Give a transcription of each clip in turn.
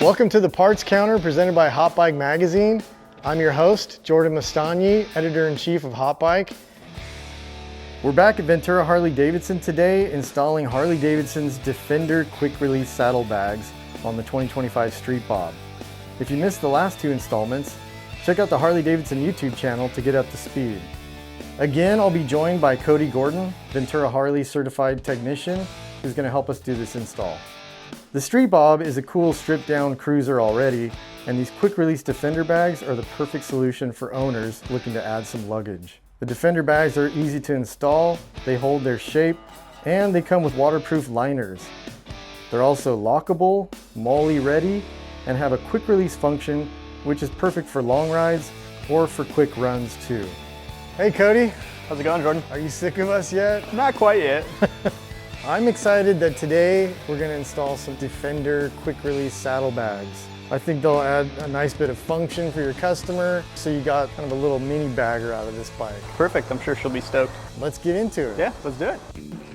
Welcome to the Parts Counter presented by Hot Bike Magazine. I'm your host, Jordan Mastagni, Editor-in-Chief of Hot Bike. We're back at Ventura Harley-Davidson today installing Harley-Davidson's Defender Quick Release Saddlebags on the 2025 Street Bob. If you missed the last two installments, check out the Harley-Davidson YouTube channel to get up to speed. Again, I'll be joined by Cody Gordon, Ventura Harley certified technician, who's going to help us do this install. The Street Bob is a cool stripped down cruiser already, and these quick release Defender bags are the perfect solution for owners looking to add some luggage. The Defender bags are easy to install, they hold their shape, and they come with waterproof liners. They're also lockable, MOLLE ready, and have a quick release function, which is perfect for long rides or for quick runs too. Hey Cody. How's it going, Jordan? Are you sick of us yet? Not quite yet. I'm excited that today we're going to install some Defender quick release saddlebags. I think they'll add a nice bit of function for your customer, so you got kind of a little mini bagger out of this bike. Perfect, I'm sure she'll be stoked. Let's get into it. Yeah, let's do it.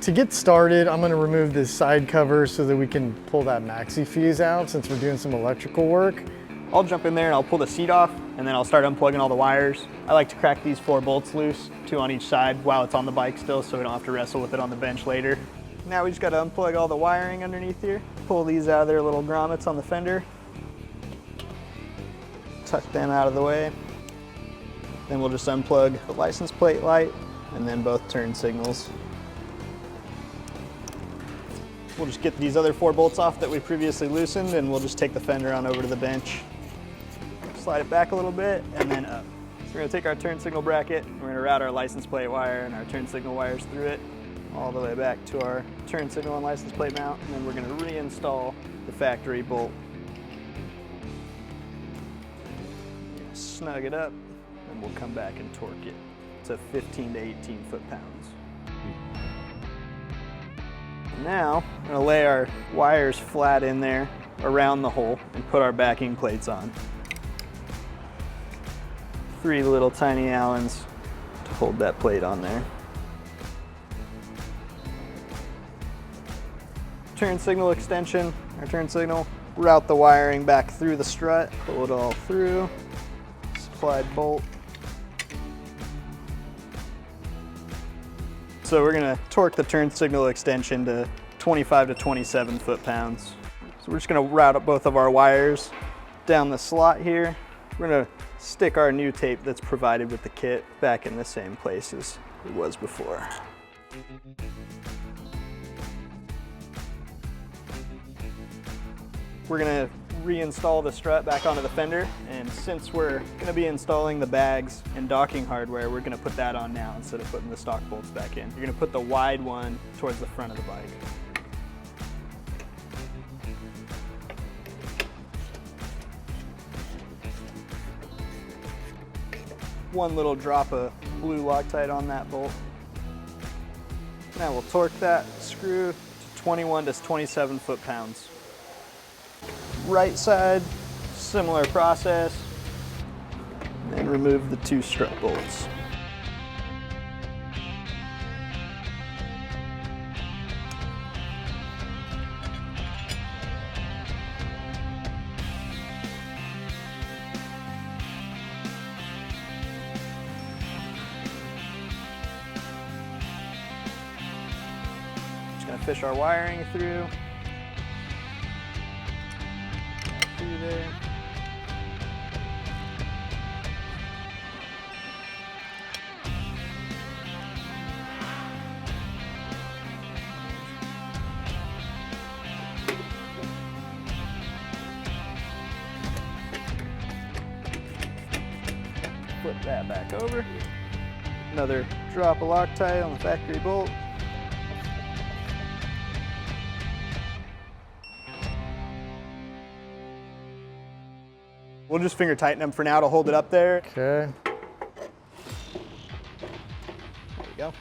To get started, I'm going to remove this side cover so that we can pull that maxi fuse out since we're doing some electrical work. I'll jump in there and I'll pull the seat off, and then I'll start unplugging all the wires. I like to crack these 4 bolts loose, 2 on each side while it's on the bike still, so we don't have to wrestle with it on the bench later. Now we just got to unplug all the wiring underneath here, pull these out of their little grommets on the fender, tuck them out of the way. Then we'll just unplug the license plate light and then both turn signals. We'll just get these other 4 bolts off that we previously loosened, and we'll just take the fender on over to the bench. Slide it back a little bit and then up. So we're going to take our turn signal bracket, we're going to route our license plate wire and our turn signal wires through it all the way back to our turn signal and license plate mount, and then we're going to reinstall the factory bolt. Snug it up, and we'll come back and torque it to 15 to 18 foot-pounds. Now, I'm going to lay our wires flat in there around the hole and put our backing plates on. 3 little tiny Allens to hold that plate on there. Turn signal extension, our turn signal, route the wiring back through the strut, pull it all through, supplied bolt. So we're gonna torque the turn signal extension to 25 to 27 foot-pounds. So we're just gonna route up both of our wires down the slot here. We're gonna stick our new tape that's provided with the kit back in the same place as it was before. We're gonna reinstall the strut back onto the fender, and since we're gonna be installing the bags and docking hardware, we're gonna put that on now instead of putting the stock bolts back in. You're gonna put the wide one towards the front of the bike. One little drop of blue Loctite on that bolt. Now we'll torque that screw to 21 to 27 foot-pounds. Right side, similar process, and remove the 2 strut bolts. Just gonna fish our wiring through. There. Flip that back over. Another drop of Loctite on the factory bolt. We'll just finger tighten them for now to hold it up there. Okay. There we go.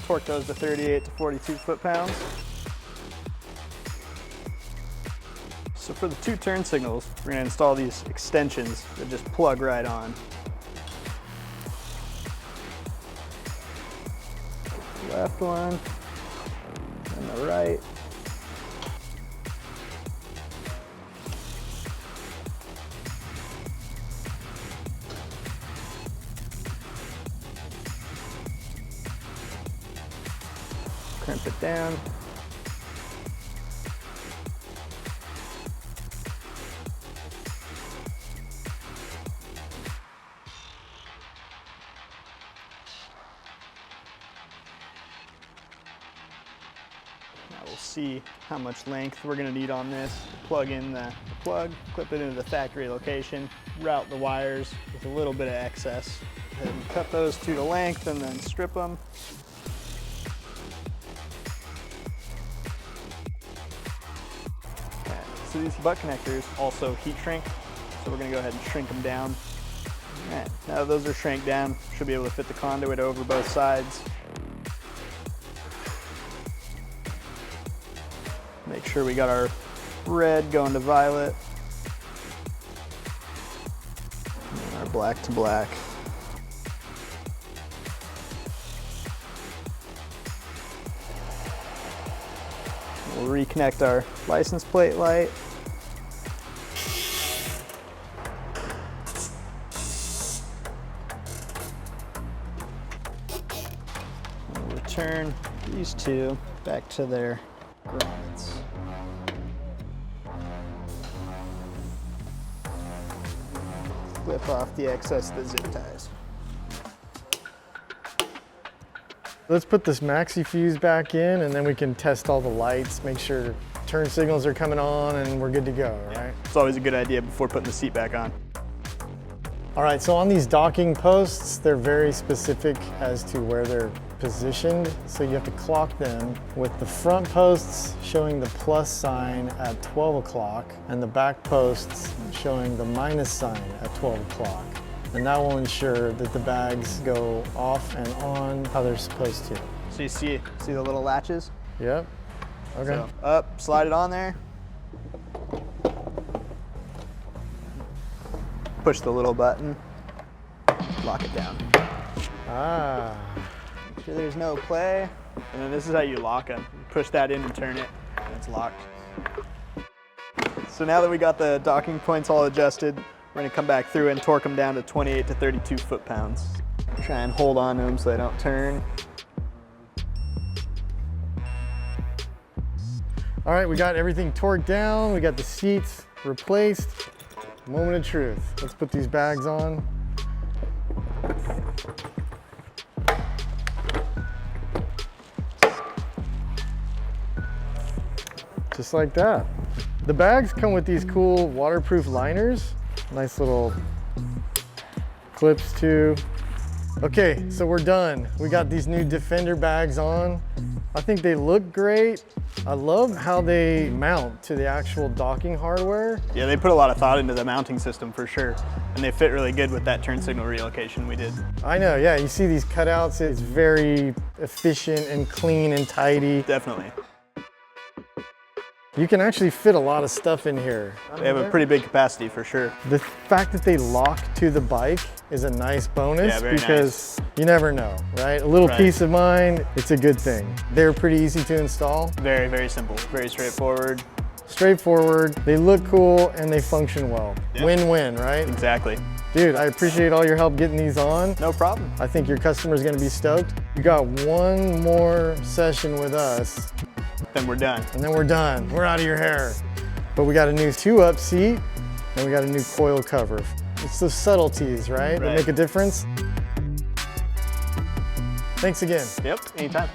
Torque those to 38 to 42 foot-pounds. So for the 2 turn signals, we're going to install these extensions that just plug right on. Left one, on the right. Crimp it down. Now we'll see how much length we're going to need on this. Plug in the plug, clip it into the factory location, route the wires with a little bit of excess. And cut those to the length and then strip them. So these butt connectors also heat shrink, so we're gonna go ahead and shrink them down. All right, now that those are shrinked down, should be able to fit the conduit over both sides. Make sure we got our red going to violet, and our black to black. We'll reconnect our license plate light. We'll return these two back to their grommets. Flip off the excess of the zip ties. Let's put this maxi fuse back in and then we can test all the lights, make sure turn signals are coming on and we're good to go, right? It's always a good idea before putting the seat back on. All right, so on these docking posts, they're very specific as to where they're positioned. So you have to clock them with the front posts showing the plus sign at 12 o'clock and the back posts showing the minus sign at 12 o'clock. And that will ensure that the bags go off and on how they're supposed to. So you see the little latches? Yep. Okay. So up, slide it on there. Push the little button, lock it down. Ah. Make sure there's no play. And then this is how you lock them. You push that in and turn it, and it's locked. So now that we got the docking points all adjusted, we're gonna come back through and torque them down to 28 to 32 foot-pounds. Try and hold on to them so they don't turn. All right, we got everything torqued down. We got the seats replaced. Moment of truth. Let's put these bags on. Just like that. The bags come with these cool waterproof liners. Nice little clips too. Okay, so we're done. We got these new Defender bags on. I think they look great. I love how they mount to the actual docking hardware. Yeah, they put a lot of thought into the mounting system for sure. And they fit really good with that turn signal relocation we did. I know, yeah, you see these cutouts, it's very efficient and clean and tidy. Definitely. You can actually fit a lot of stuff in here. They have a pretty big capacity for sure. The fact that they lock to the bike is a nice bonus because nice. You never know, right? A little Right. peace of mind, it's a good thing. They're pretty easy to install. Very, very simple, very straightforward. Straightforward, they look cool, and they function well. Yeah. Win-win, right? Exactly. Dude, I appreciate all your help getting these on. No problem. I think your customer's gonna be stoked. You got one more session with us, Then we're done. and then we're done. We're out of your hair. But we got a new 2-up seat, and we got a new coil cover. It's those subtleties, right? That make a difference. Thanks again. Yep, anytime.